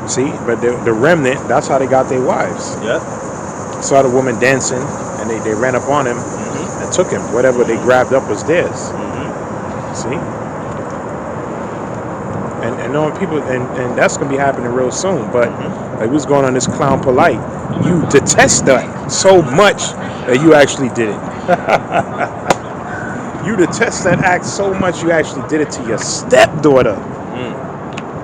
See, but the remnant, that's how they got their wives. Yep. Saw the woman dancing, and they ran up on him and took him. Whatever they grabbed up was theirs. See? And knowing people, and that's going to be happening real soon. But like what's going on this clown polite, you detest that so much that you actually did it. You detest that act so much you actually did it to your stepdaughter.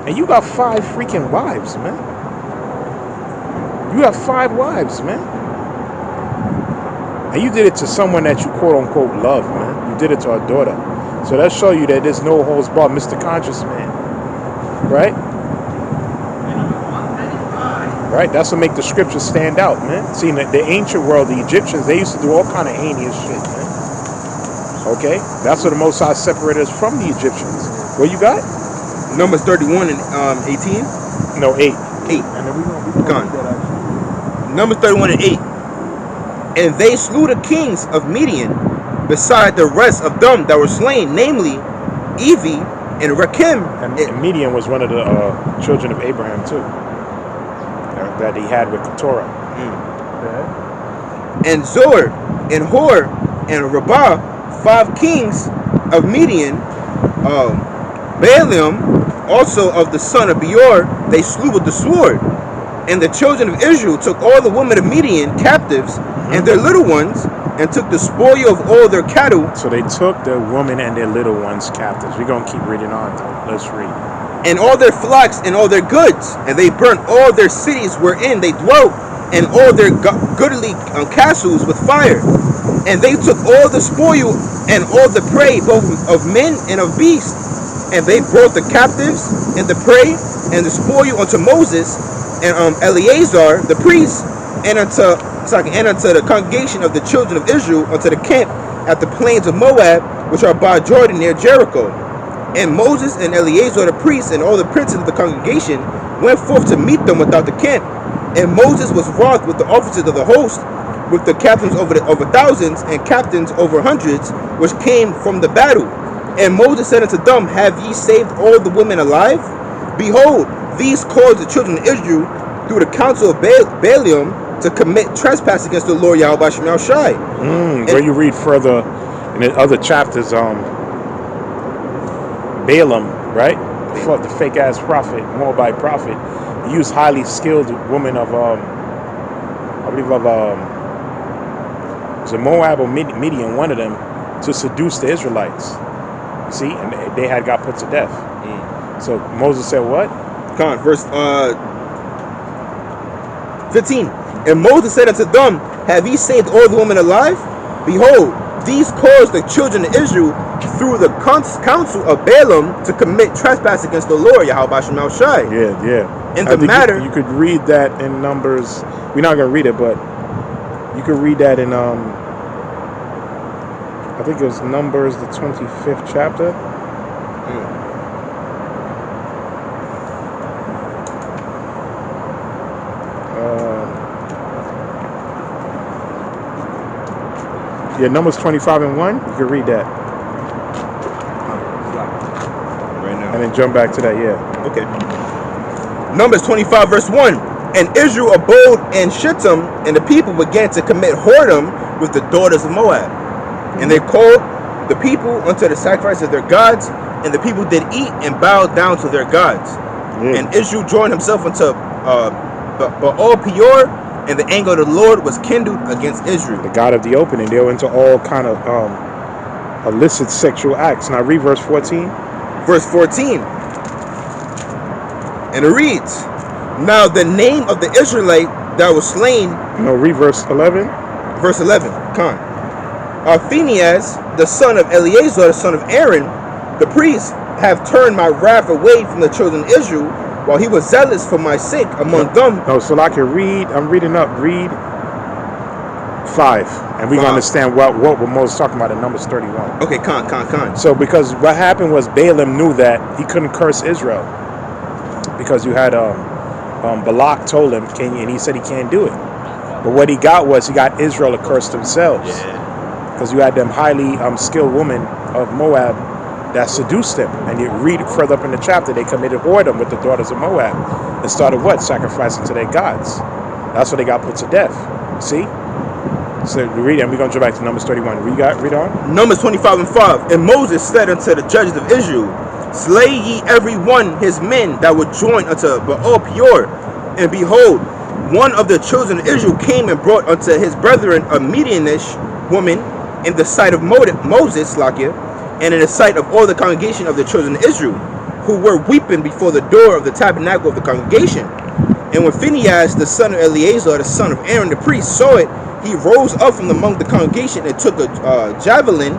And you got 5 freaking wives, man. You have 5 wives, man. And you did it to someone that you quote unquote love, man. You did it to our daughter. So that shows you that there's no holds barred, Mr. Conscious Man. Right? Right? That's what make the scriptures stand out, man. See, in the ancient world, the Egyptians, they used to do all kind of heinous shit, man. Okay? That's what the Most High separated us from the Egyptians. What you got? Numbers 31 and 18? No, 8. 8. And then we gonna read that actually. Numbers 31 and 8. And they slew the kings of Midian, beside the rest of them that were slain, namely Evi and Rakim. And Midian was one of the children of Abraham too, that he had with Keturah. And Zor and Hor and Rabbah, 5 kings of Midian. Balaam also of the son of Beor they slew with the sword. And the children of Israel took all the women of Midian captives and their little ones, and took the spoil of all their cattle. So they took the woman and their little ones captives. We're going to keep reading on though. Let's read. And all their flocks and all their goods. And they burnt all their cities wherein they dwelt, and all their goodly castles with fire. And they took all the spoil and all the prey, both of men and of beasts. And they brought the captives and the prey and the spoil unto Moses and Eleazar the priest, and unto the congregation of the children of Israel, unto the camp at the plains of Moab, which are by Jordan near Jericho. And Moses and Eleazar the priest and all the princes of the congregation went forth to meet them without the camp. And Moses was wroth with the officers of the host, with the captains over thousands and captains over hundreds, which came from the battle. And Moses said unto them, Have ye saved all the women alive? Behold, these caused the children of Israel through the counsel of Balaam to commit trespass against the Lord Yahweh Shemel Shai. Where you read further in the other chapters, Balaam, right? The fake ass prophet, Moabite prophet, he used highly skilled women of I believe of was it Moab or Midian, one of them, to seduce the Israelites. See, and they had got put to death. So Moses said what? Come on, verse 15. And Moses said unto them, Have ye saved all the women alive? Behold, these caused the children of Israel through the counsel of Balaam to commit trespass against the Lord Yahweh Shemel Shai. Yeah. In the matter, you could read that in Numbers. We're not gonna read it, but you could read that in I think it was Numbers, the 25th chapter. Yeah, Numbers 25 and 1. You can read that. Right now. And then jump back to that, yeah. Okay. Numbers 25 verse 1. And Israel abode in Shittim, and the people began to commit whoredom with the daughters of Moab. And they called the people unto the sacrifice of their gods, and the people did eat and bowed down to their gods. Yeah. And Israel joined himself unto Baal Peor, and the anger of the Lord was kindled against Israel. The God of the opening. They were into all kind of illicit sexual acts. Now read verse 14. Verse 14. And it reads, Now the name of the Israelite that was slain. No, read verse 11. Verse 11. Phinehas, the son of Eleazar, the son of Aaron, the priest, have turned my wrath away from the children of Israel, while he was zealous for my sake among them. No, so I can read. I'm reading up. Read 5, and we can understand what Moses talking about in Numbers 31. Okay, con. So because what happened was Balaam knew that he couldn't curse Israel because you had Balak told him, "Can you?" And he said he can't do it. But what he got Israel to curse themselves. Yeah. Because you had them highly skilled women of Moab that seduced them. And you read further up in the chapter, they committed whoredom with the daughters of Moab and started what? Sacrificing to their gods. That's why they got put to death. See? So read it, and we're going to jump back to Numbers 31. Read on. Numbers 25:5. And Moses said unto the judges of Israel, slay ye every one his men that would join unto Baal Peor. And behold, one of the children of Israel came and brought unto his brethren a Midianish woman in the sight of Moses, Lakia, and in the sight of all the congregation of the children of Israel, who were weeping before the door of the tabernacle of the congregation. And when Phinehas, the son of Eleazar, the son of Aaron the priest, saw it, he rose up from among the congregation and took a javelin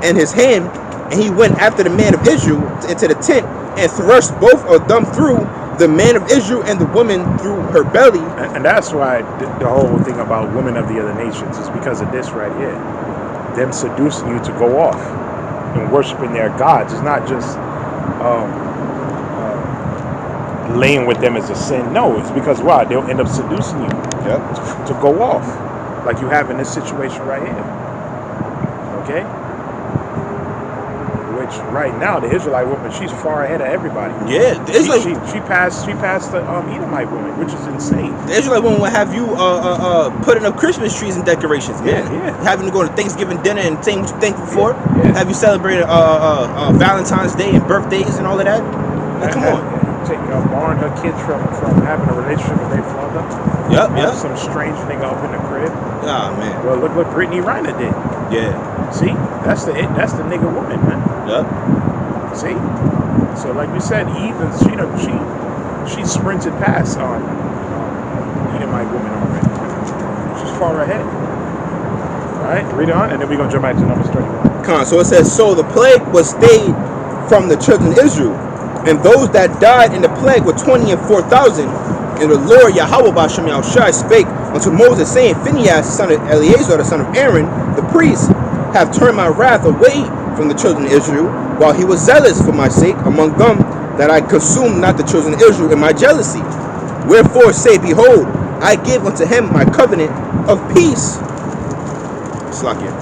in his hand, and he went after the man of Israel into the tent and thrust both of them through, the man of Israel and the woman through her belly. And that's why the whole thing about women of the other nations is because of this right here. Them seducing you to go off and worshiping their gods. It's not just laying with them as a sin. No, it's because why? They'll end up seducing you to go off. Like you have in this situation right here. Okay? Which right now the Israelite woman, she's far ahead of everybody. Yeah, she passed the Edomite woman, which is insane. The Israelite woman will have you putting up Christmas trees and decorations, man. Yeah. Having to go to Thanksgiving dinner and saying what you're thankful for. Yeah. Have you celebrated Valentine's Day and birthdays and all of that? Like, come on. Barring her kids from having a relationship with their father. Yep. Some strange nigga up in the crib. Ah, man. Well, look what Brittany Reiner did. Yeah. See, that's the nigga woman, man. Yep. See, so like we said, Eve, she sprinted past Edomite woman already. She's far ahead. All right, read on, and then we're gonna jump back to Numbers 31. So it says, so the plague was stayed from the children of Israel, and those that died in the plague were 24,000. And the Lord Yahweh B'Shem Yahushai spake unto Moses, saying, Phinehas, the son of Eleazar, the son of Aaron, the priest, have turned my wrath away from the children of Israel, while he was zealous for my sake among them, that I consumed not the children of Israel in my jealousy. Wherefore say, behold, I give unto him my covenant of peace. Slakia.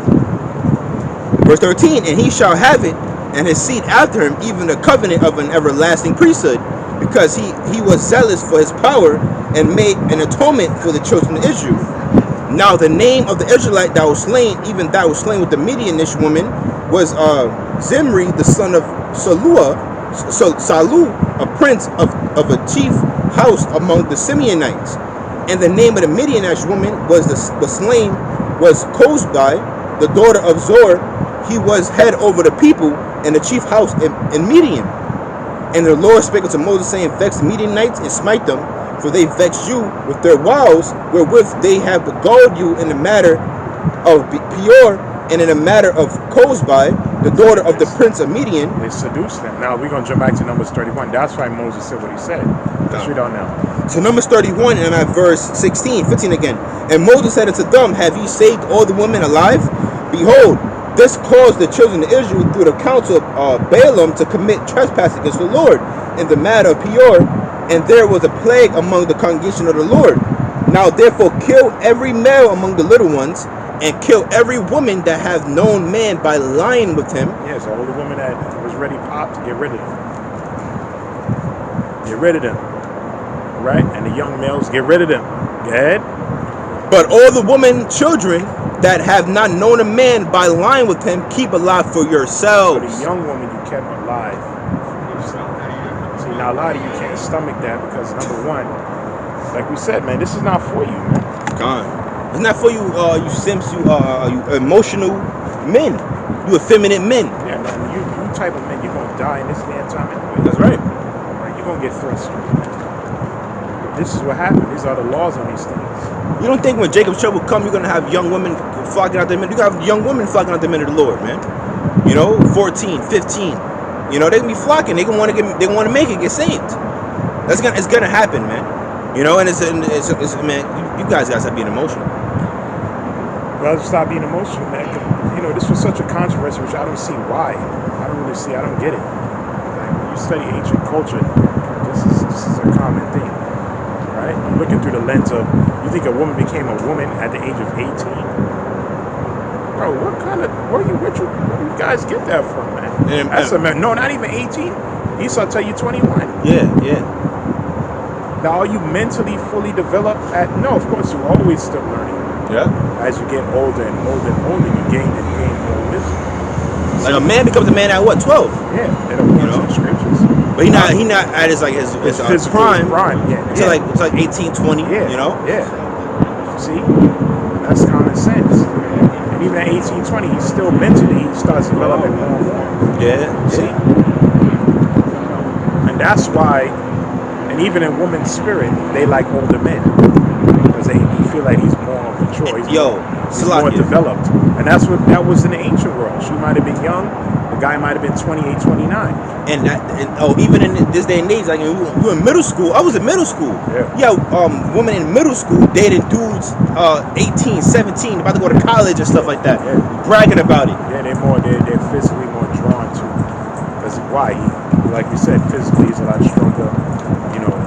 Verse 13, and he shall have it, and his seed after him, even the covenant of an everlasting priesthood, because he was zealous for his power, and made an atonement for the children of Israel. Now the name of the Israelite that was slain, even that was slain with the Midianish woman, was Zimri, the son of Salu, a prince of a chief house among the Simeonites. And the name of the Midianish woman was slain was Kozbai, the daughter of Zor. He was head over the people in the chief house in Midian. And the Lord spake unto Moses, saying, vex the Midianites and smite them, for they vex you with their wiles, wherewith they have beguiled you in the matter of Peor, and in the matter of Kozbai, the daughter of the prince of Midian. They seduced them. Now we're going to jump back to Numbers 31. That's why Moses said what he said. Let's read on now. So Numbers 31, and I'm at verse 15 again. And Moses said unto them, have ye saved all the women alive? Behold, this caused the children of Israel through the counsel of Balaam to commit trespass against the Lord in the matter of Peor, and there was a plague among the congregation of the Lord. Now therefore kill every male among the little ones, and kill every woman that hath known man by lying with him. Yes, all the women that was ready popped, get rid of them. Get rid of them. Right? And the young males, get rid of them. Go ahead. But all the women, children, that have not known a man by lying with him, keep alive for yourselves. So the young woman you kept alive. See, now a lot of you can't stomach that because number one, like we said, man, this is not for you, man. God. It's not for you, you simps, you emotional men, you effeminate men. Yeah, man, you type of men, you're gonna die in this damn time anyway. That's right. You're gonna get frustrated. This is what happened. These are the laws on these things. You don't think when Jacob's trouble come, you're gonna have young women flocking out their men? You gotta have young women flocking out the men of the Lord, man. 14, 15. They're gonna be flocking. They want to make it, get saved. It's gonna happen, man. And it's man. You guys gotta stop being emotional. Well, stop being emotional, man. This was such a controversy, which I don't see why. I don't get it. Like, when you study ancient culture, this is a common thing, right? You're looking through the lens of, you think a woman became a woman at the age of 18? Bro, what kind of Where you guys get that from, man? That's a man. No, not even 18. Esau tell you 21. Yeah, yeah. Now, are you mentally fully developed? No, of course, you're always still learning. Yeah. As you get older and older and older, you gain more wisdom. Like a man becomes a man at what, 12? Yeah, and according to the scriptures. But he not at his physical prime. Yeah, It's like 18, 20. Yeah, you know. Yeah. See, that's common sense. And even at 18, 20, he's still mentally he starts developing more and more. Yeah. See, and that's why. And even in women's spirit, they like older men because they feel like he's more mature. He's more developed. And that was in the ancient world. She might have been young. The guy might have been 28, 29. And even in this day and age, like we were in middle school. I was in middle school. Yeah. Women in middle school dating dudes 18, 17, about to go to college and stuff like that. Yeah. Bragging about it. Yeah, they're physically more drawn to. Because why? Like we said, physically he's a lot stronger.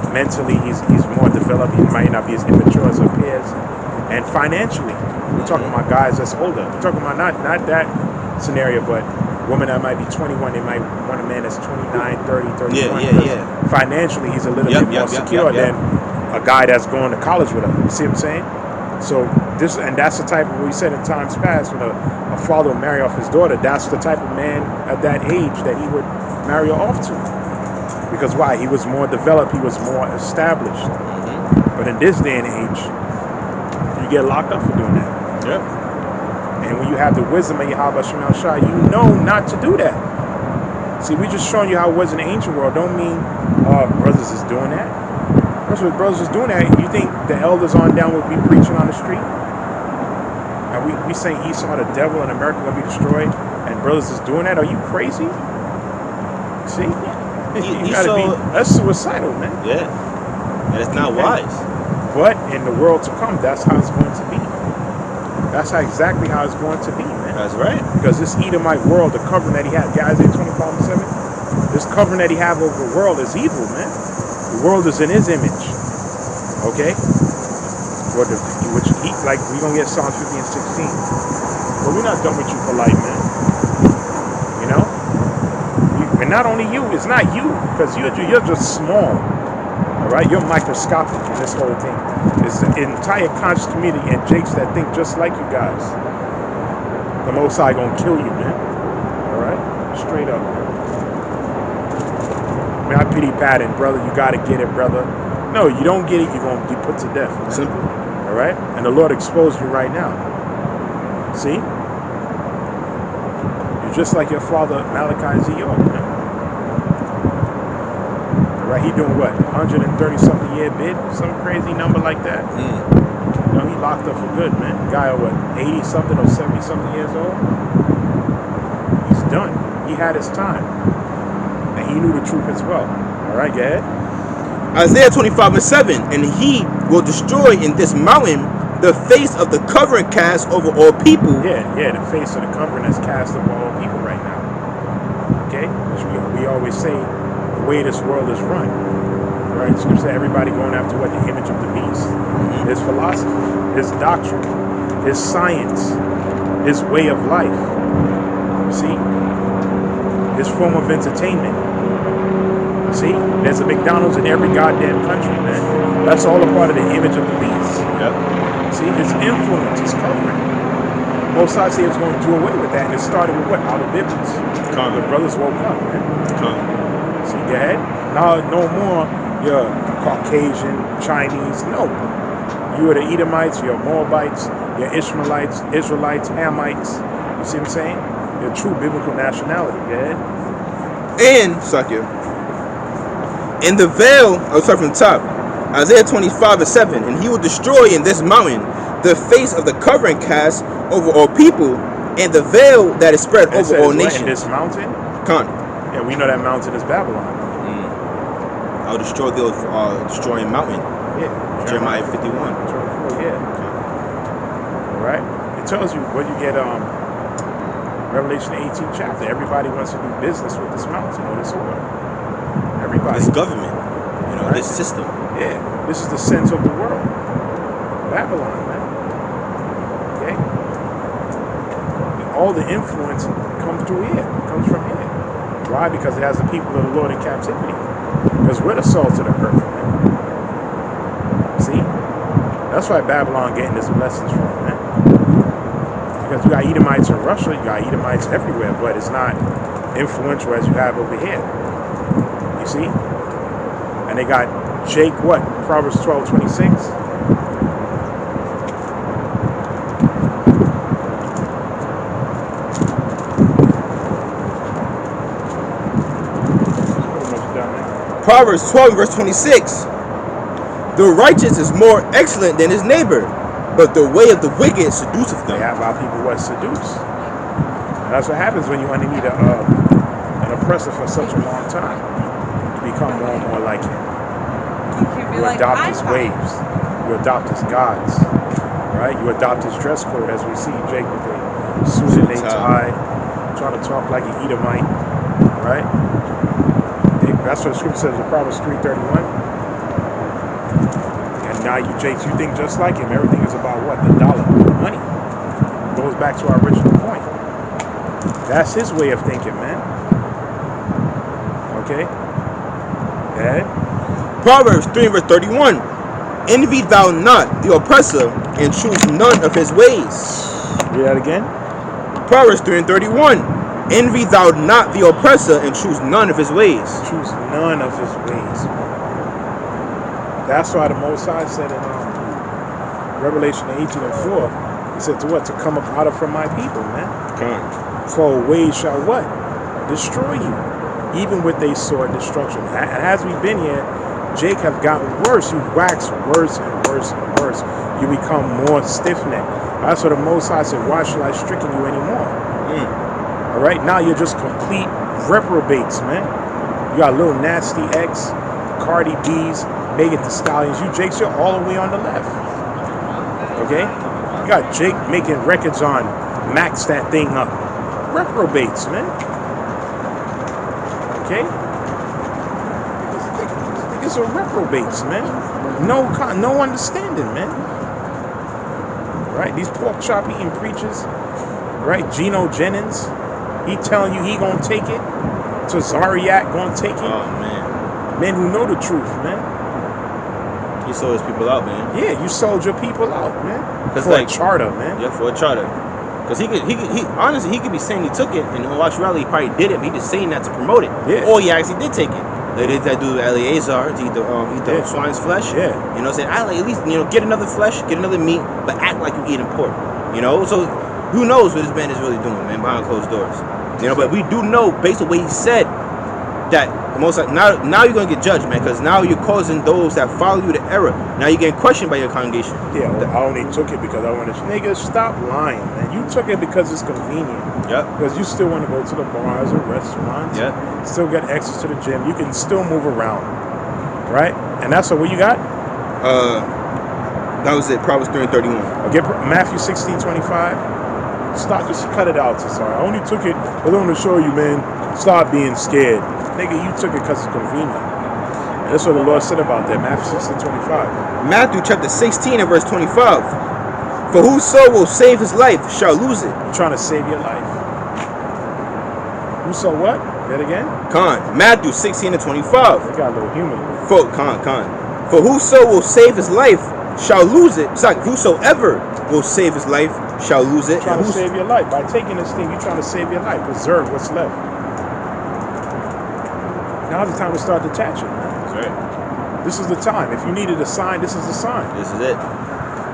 Mentally he's more developed. He might not be as immature as her peers. And financially, we're talking about guys that's older. We're talking about not that scenario, but women that might be 21, they might want a man that's 29, 30, 31. Yeah. Financially, he's a little bit more secure than a guy that's going to college with her. You see what I'm saying? So that's the type of, we said in times past, when a father would marry off his daughter, that's the type of man at that age that he would marry her off to. Because why? He was more developed, he was more established. But in this day and age, you get locked up for doing that. Yeah. And when you have the wisdom of Yahweh Shemal Shah, you know not to do that. See, we just showing you how it was in the ancient world. Don't mean brothers is doing that. First of all, brothers is doing that. You think the elders on down would be preaching on the street? And we saying Esau the devil and America gonna be destroyed, and brothers is doing that? Are you crazy? See? You gotta that's suicidal, man. Yeah. And it's not wise. But in the world to come, that's how it's going to be. That's exactly how it's going to be, man. That's right. Because this Edomite world, the covering that he had, Isaiah 25:7, this covering that he have over the world is evil, man. The world is in his image. Okay? Which like we're gonna get Psalms 50 and 16. But we're not done with you for life, man. You know? And not only you, it's not you, because you're just small. All right, you're microscopic in this whole thing. It's the entire conscious community and Jakes that think just like you guys. The Most High gonna kill you, man. All right, straight up. I mean, I pity Patton, brother. You gotta get it, brother. No, you don't get it, you're gonna be put to death. Man. Simple. All right, and the Lord exposed you right now. See, you're just like your father Malachi Z. York, man. Right, he doing what? 130-something year bid, some crazy number like that. He locked up for good, man. Guy, what, 80-something or 70-something years old? He's done. He had his time, and he knew the truth as well. All right, go ahead. Isaiah 25:7, and he will destroy in this mountain the face of the covering cast over all people. Yeah, the face of the covering that's cast over all people right now. Okay, which we always say. The way this world is run, right? Scripture said everybody going after what? The image of the beast. His philosophy, his doctrine, his science, his way of life. See? His form of entertainment. See? There's a McDonald's in every goddamn country, man. That's all a part of the image of the beast. Yep. See? His influence, his covering. Most sides say it was going to do away with that, and it started with what? Out of Bibles. The brothers woke up, man. See, go ahead. Now, no more you're Caucasian, Chinese. No. You are the Edomites, you're Moabites, you're Ishmaelites, Israelites, Hamites. You see what I'm saying? You're true biblical nationality. Go ahead. And, Sakya, in the veil, I'll start from the top. Isaiah 25:7, and he will destroy in this mountain the face of the covering cast over all people, and the veil that is spread over all nations. In this mountain? Yeah, we know that mountain is Babylon. I'll destroy the destroying mountain. Yeah. Jeremiah 51. 24, yeah. All right. It tells you what you get. Revelation 18 chapter. Everybody wants to do business with this mountain or this oil. Everybody. This government. Right? This system. Yeah. This is the sense of the world. Babylon, man. Okay. all the influence comes through here. Comes from here. Why? Because it has the people of the Lord in captivity. Because we're the salt of the earth, man. See? That's why Babylon getting its blessings from, man. Because you got Edomites in Russia, you got Edomites everywhere, but it's not influential as you have over here. You see? And they got Jake, what? Proverbs 12:26. Proverbs 12 verse 26. The righteous is more excellent than his neighbor, but the way of the wicked seduceth They them. have our people what seduce. And that's what happens when you're underneath an oppressor for such a long time. You become more and more like him. You adopt his ways. You adopt his gods. Right? You adopt his dress code, as we see Jake with a suit and a tie, trying to talk like an Edomite. Right? That's what the scripture says in Proverbs 3:31. And now you, Jake, you think just like him. Everything is about what? The dollar, money. Goes back to our original point. That's his way of thinking, man. Okay? Go ahead. Proverbs 3 verse 31. Envy thou not the oppressor, and choose none of his ways. Read that again. Proverbs 3 and 31. Envy thou not the oppressor, and choose none of his ways. Choose none of his ways. That's why the Most High said in Revelation 18:4, he said to what? To come up out of from my people, man. For ways shall what? Destroy you. Even with a sword destruction. And as we've been here, Jake have gotten worse. You wax worse and worse and worse. You become more stiff-necked. That's what the Most High said, why shall I stricken you anymore? All right, now you're just complete reprobates, man. You got little Nasty X, Cardi B's, Megan Thee Stallions. You Jakes, you're all the way on the left. Okay? You got Jake making records on Max that thing up. Reprobates, man. Okay? It's a reprobates, man. No understanding, man. Right? These pork chop eating preachers. Right? Geno Jennings. He telling you he gonna take it. Tazariak gonna take it. Oh man. Men who know the truth, man. He sold his people out, man. Yeah, you sold your people out, man. Cause For like, a charter, man. Yeah, for a charter. Cause he honestly he could be saying he took it, and in actuality he probably did it, but he just saying that to promote it. Yeah. Or he actually did take it. They did that dude Eleazar to eat the swine's flesh. Yeah. You know what I'm saying? I like at least, get another flesh, get another meat, but act like you eating pork. So who knows what this man is really doing, man, behind closed doors. But we do know, based on what he said, that most like now you're gonna get judged, man, because now you're causing those that follow you to error. Now you're getting questioned by your congregation. Yeah, well, I only took it because I wanted to. Nigga, stop lying, man. You took it because it's convenient. Yep. Because you still want to go to the bars or restaurants. Yep. Still get access to the gym. You can still move around, right? And that's what you got. That was it. Proverbs 3 and 31. Okay, Matthew 16:25. Stop, just cut it out. Sorry, I only took it because I want to show you, man. Stop being scared, nigga. You took it because it's convenient. And that's what the Lord said about that. Matthew 16:25. Matthew chapter 16 and verse 25. For whoso will save his life shall lose it. You're trying to save your life. Whoso what? That again? Matthew 16 and 25. They got a little humor. For whoso will save his life shall lose it. It's like whosoever will save his life shall lose it. You're trying to save your life. By taking this thing, you're trying to save your life. Preserve what's left. Now's the time to start detaching, man. That's right. This is the time. If you needed a sign, this is the sign. This is it.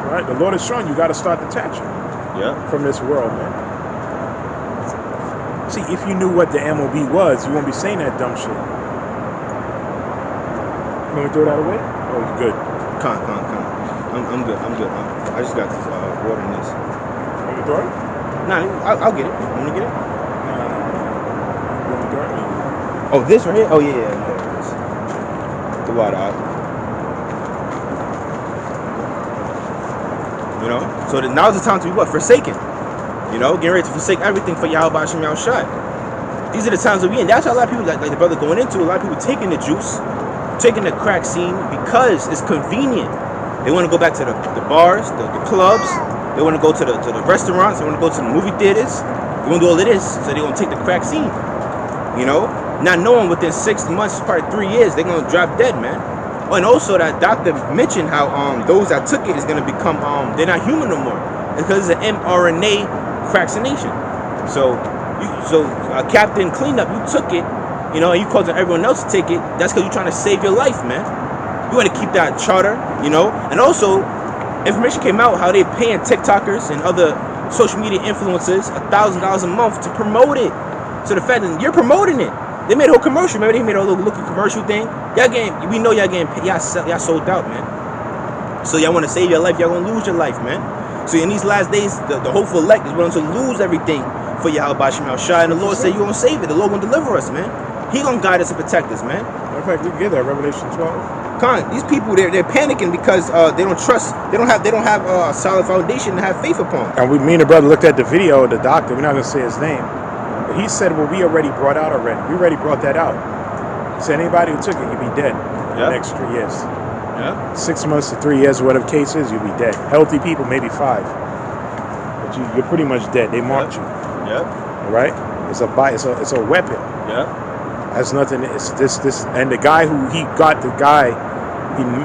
Right? The Lord is showing you got to start detaching from this world, man. See, if you knew what the MOB was, you won't be saying that dumb shit. You want me to throw that away? Oh, you good. I'm good. I just got this water in this. You want me to throw it? Nah, I'll get it. You want to get it? No. You want me to throw it? Oh, this right here? Oh, yeah. The water out. So now's the time to be what? Forsaken. Getting ready to forsake everything for Yahweh Hashem Yahushai. These are the times that we in. That's how a lot of people, like the brother going into, a lot of people taking the juice, taking the crack scene because it's convenient. They want to go back to the bars, the clubs. They want to go to the restaurants. They want to go to the movie theaters. We're gonna do all of this, so they're gonna take the crack scene. You know, not knowing within 6 months, probably 3 years, they're gonna drop dead, man. Oh, and also that doctor mentioned how those that took it is gonna become they're not human no more because it's an mRNA vaccination. So Captain Cleanup, you took it, you know, and you causing everyone else to take it. That's because you're trying to save your life, man. You want to keep that charter, you know. And also, information came out how they paying TikTokers and other social media influencers $1,000 a month to promote it. So the fact that you're promoting it, they made a whole commercial. Remember, they made a little looking commercial thing. We know y'all getting, y'all sold out, man. So y'all want to save your life, y'all gonna lose your life, man. So in these last days, the hopeful elect is willing to lose everything for Yahweh Shem Shai, and the Lord said, "You gonna save it. The Lord gonna deliver us, man. He gonna guide us and protect us, man." In fact, we get that Revelation 12. These people they're panicking because they don't trust. They don't have a solid foundation to have faith upon. And me and the brother looked at the video of the doctor. We're not gonna say his name, but he said, "Well, we already brought out already. We already brought that out." He said, "Anybody who took it, you'd be dead in the next 3 years. Yeah. 6 months to 3 years, whatever case is, you'll be dead. Healthy people, maybe 5, but you're pretty much dead. They marked you. Yep. Right? It's a weapon. Yep. Has nothing. It's this, and the guy who he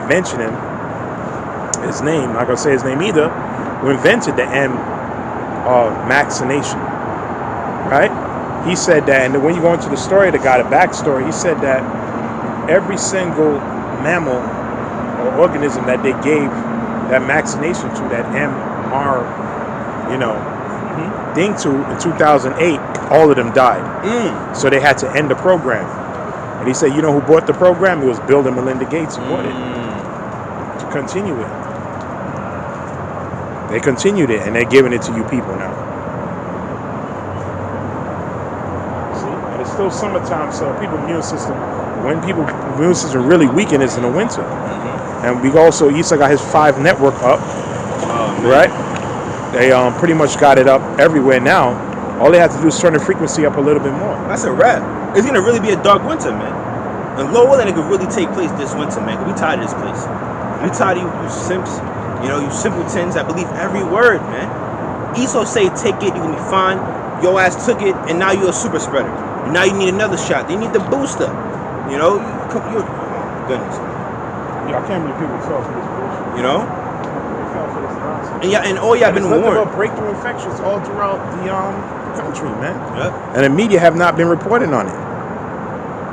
mentioned him, his name. Not gonna say his name either. Who invented the vaccination? Right? He said that, and when you go into the story of the guy, the backstory, he said that every single mammal or organism that they gave that vaccination to, that MR, thing to in 2008, all of them died. So they had to end the program. And he said, you know who bought the program? It was Bill and Melinda Gates who bought it to continue it. They continued it, and they're giving it to you people now. See, and it's still summertime, so people's immune system really weaken is in the winter. And we also, Issa got his 5 network up, right? They pretty much got it up everywhere now. All they have to do is turn the frequency up a little bit more. That's a wrap. It's gonna really be a dark winter, man. And lower than it could really take place this winter, man. We tired of this place. We tired of you simps, you simpletons that believe every word, man. Esau say take it, you can be fine. Your ass took it, and now you're a super spreader. And now you need another shot. They need the booster. You're goodness. Yeah, I can't believe people fell for this bullshit. You know. And all y'all been warned. About breakthrough infections all throughout the country, man. Yep. And the media have not been reporting on it.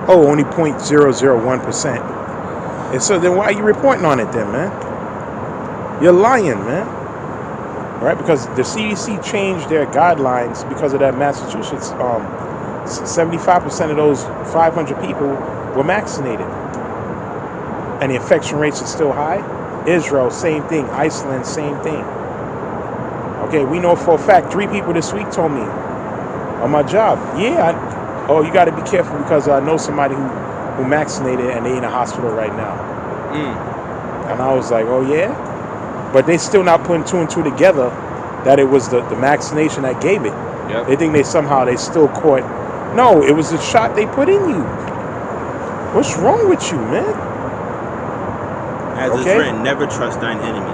Oh, only 0.001%. And so then why are you reporting on it then, man? You're lying, man. Right? Because the CDC changed their guidelines because of that Massachusetts. 75% of those 500 people were vaccinated. And the infection rates are still high. Israel, same thing. Iceland, same thing. Okay, we know for a fact 3 people this week told me on my job. Yeah, you got to be careful because I know somebody who vaccinated and they in a hospital right now. And I was like, oh yeah? But they still not putting 2 and 2 together that it was the vaccination that gave it. Yep. They think they still caught. No, it was the shot they put in you. What's wrong with you, man? As it's written, never trust thine enemy.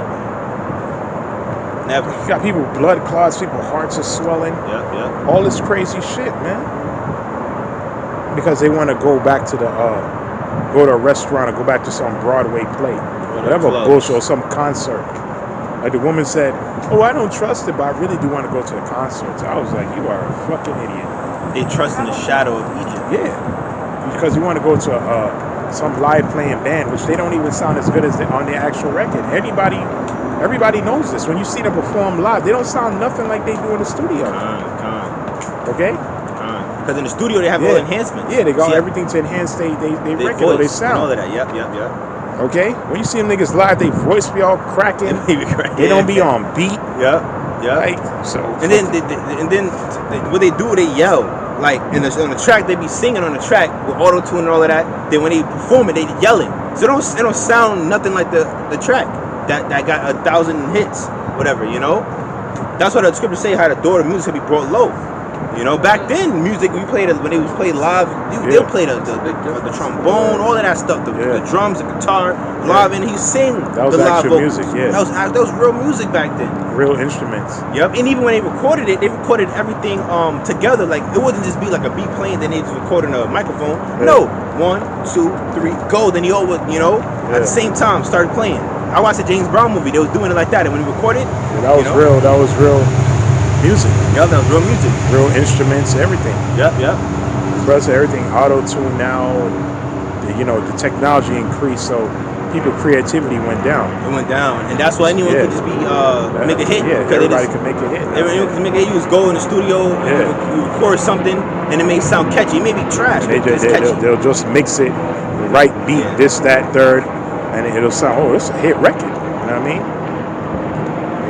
Never. You got people blood clots, people hearts are swelling. Yep. All this crazy shit, man. Because they want to go back to go to a restaurant or go back to some Broadway play. Whatever bullshit or some concert. Like the woman said, oh, I don't trust it, but I really do want to go to the concert. So I was like, you are a fucking idiot. They trust in the shadow of Egypt. Yeah. Because you want to go to some live playing band, which they don't even sound as good as on their actual record. Everybody knows this. When you see them perform live, they don't sound nothing like they do in the studio. Okay? Because in the studio they have all enhancements. Yeah, they got everything to enhance they record or they sound. And all of that. Yep. Okay? When you see them niggas live, they voice be all cracking. They don't be on beat. Yeah. Like, so. And then what they do, they yell. Like on the track, they be singing on the track with auto tune and all of that. Then when they perform it, they yelling. So it don't sound nothing like the track that got 1,000 hits, whatever. That's why the scriptures say how the door of music will be brought low. You know, back then, music we played when they was played live, they'll play the trombone, all of that stuff, the drums, the guitar, live, and he sing That was the live actual vocals. music, yeah. That was real music back then. Real instruments. Yep, and even when they recorded it, they recorded everything together. Like it wouldn't just be like a beat playing, then they just recording a microphone. Yeah. No, 1, 2, 3, go. Then you all would, at the same time started playing. I watched the James Brown movie. They was doing it like that, and when he recorded, that was real. That was real music. Yep, that was real music. Real instruments, everything. Yep. Plus everything auto-tune now. The technology increased, so people's creativity went down. It went down, and that's why anyone could just be make a hit. Yeah, everybody could make a hit. Everyone could make a hit. You just go in the studio, you record something, and it may sound catchy. It may be trash, but it's catchy. They'll just mix it, right beat, this, that, third, and it'll sound, it's a hit record. You know what I mean?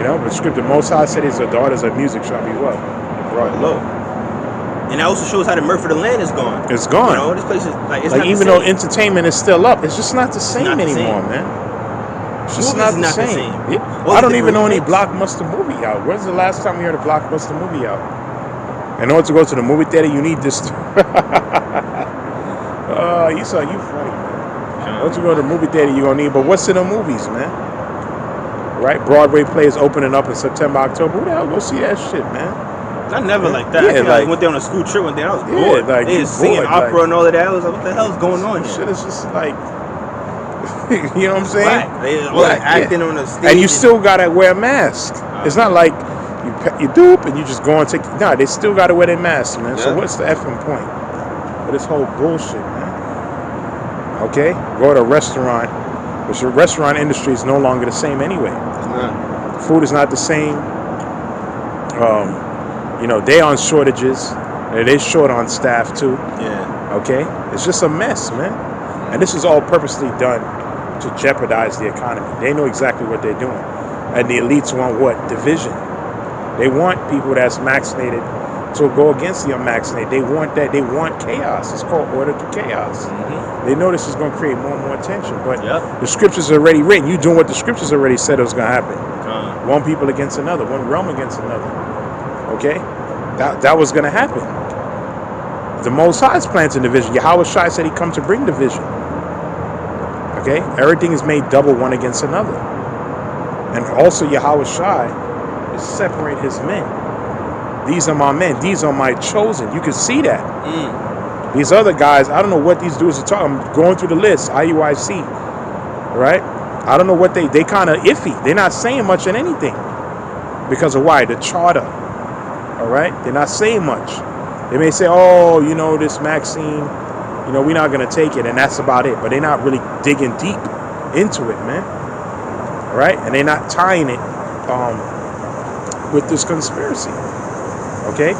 But scripture, Most High said his daughters of music shall be what? Brought low. And that also shows how the mirth of the land is gone. It's gone. This place is like, it's like not even though entertainment is still up, it's just not the same anymore, man. It's just not the same. I don't even know any blockbuster movie out. When's the last time we heard a blockbuster movie out? In order to go to the movie theater, you need this. You funny, man. Once you go to the movie theater, you're gonna need. But what's in the movies, man? Right? Broadway plays opening up in September, October. Who the hell go see that shit, man? I never like that. I went there on a school trip one day. I was bored. Like, they was singing opera and all of that. I was like, what the hell is going on here? Shit is just like, you know what I'm saying? Black. They all acting on the stage. And you still gotta wear a mask. It's not like you doop and you just go and take. Nah, they still gotta wear their masks, man. So what's the effing point of this whole bullshit, man? Okay, go to a restaurant, which the restaurant industry is no longer the same anyway. It's not. Food is not the same. They on shortages. They short on staff too. Yeah. Okay? It's just a mess, man. And this is all purposely done to jeopardize the economy. They know exactly what they're doing. And the elites want what? Division. They want people that's vaccinated to go against the unvaccinated. They want that. They want chaos. It's called order to chaos. Mm-hmm. They know this is going to create more and more tension. But the scriptures are already written. You're doing what the scriptures already said was going to happen. One people against another. One realm against another. Okay? That was going to happen. The Most High is planting division. Yahweh Shai said he come to bring division. Okay? Everything is made double one against another. And also Yahweh Shai is separate his men. These are my men. These are my chosen. You can see that. These other guys, I don't know what these dudes are talking. I'm going through the list. IUIC. Right? I don't know what they kind of iffy. They're not saying much in anything. Because of why? The charter. All right? They're not saying much. They may say, this vaccine, we're not going to take it. And that's about it. But they're not really digging deep into it, man. All right? And they're not tying it with this conspiracy. Okay?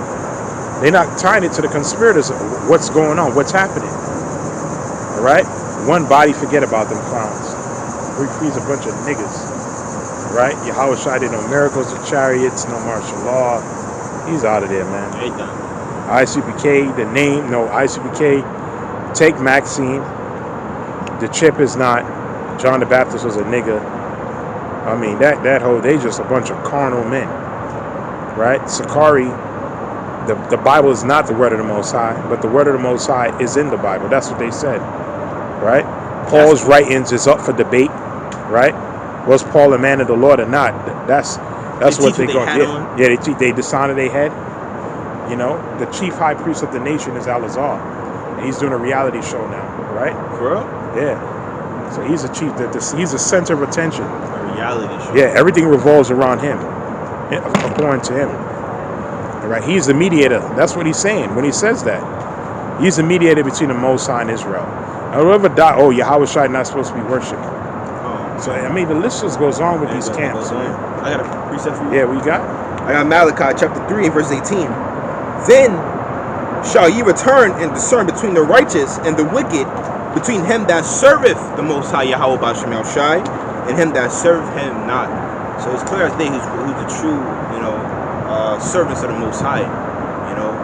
They're not tying it to the conspirators. What's going on? What's happening? All right? One body, forget about them clowns. He's a bunch of niggas. Right? Yahweh Shai did no miracles, no chariots, no martial law. He's out of there, man. Ain't done. ICPK, the name, no, ICPK, take Maxine. The chip is not. John the Baptist was a nigga. I mean, that whole, they just a bunch of carnal men. Right? Sakari, the Bible is not the word of the Most High, but the word of the Most High is in the Bible. That's what they said. Right? Paul's writings is up for debate. Right? Was Paul a man of the Lord or not? That's what they're going to get. Yeah, they dishonor their head. The chief high priest of the nation is Al-Azhar. And he's doing a reality show now. Right? For real? Yeah. So he's a chief. He's a center of attention. A reality show. Yeah, everything revolves around him. According to him. Right? He's the mediator. That's what he's saying when he says that. He's the mediator between the Most High and Israel. And whoever died, Yahweh Shai not supposed to be worshipped. So, the list just goes on with these camps. I got a precept for you. Yeah, we got? I got Malachi chapter 3 and verse 18. Then shall ye return and discern between the righteous and the wicked, between him that serveth the Most High Yahweh B'Shem Shai, and him that serveth him not. So it's clear as day who's the true, servants of the Most High.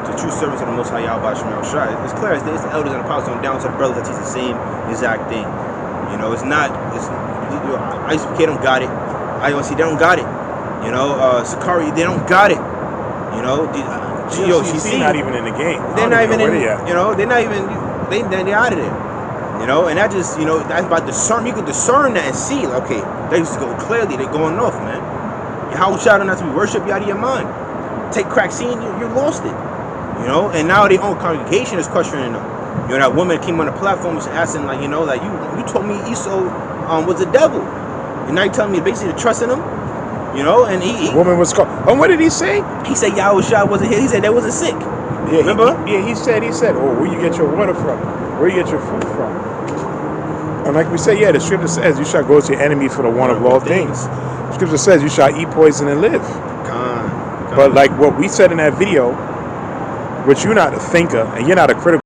The true servants of the Most High Yahweh B'Shem Shai. It's clear as day. It's the elders and apostles on down to the brothers that teach the same exact thing. It's not. ISPK don't got it. IOC they don't got it. Sakari they don't got it. CC not even in the game. They're not even in. Where they at. You know, they're not even. They're out of there. You know, and that just, that's about discern. You can discern that and see, okay, they just go clearly. They're going off, man. How shout not to be worship you out of your mind. Take crack scene, you lost it. You know, and now their own congregation is questioning them. You know, that woman came on the platform and asking, like, like you told me Esau was a devil, and now you telling me basically to trust in him. You know, and the woman was called. And what did he say? He said Yahushua wasn't here. He said they wasn't sick. Yeah, remember? He said, oh, where you get your water from? Where you get your food from? And like we say, the scripture says you shall go to your enemy for the one of all things. The scripture says you shall eat poison and live. God. But like what we said in that video, which you're not a thinker and you're not a critical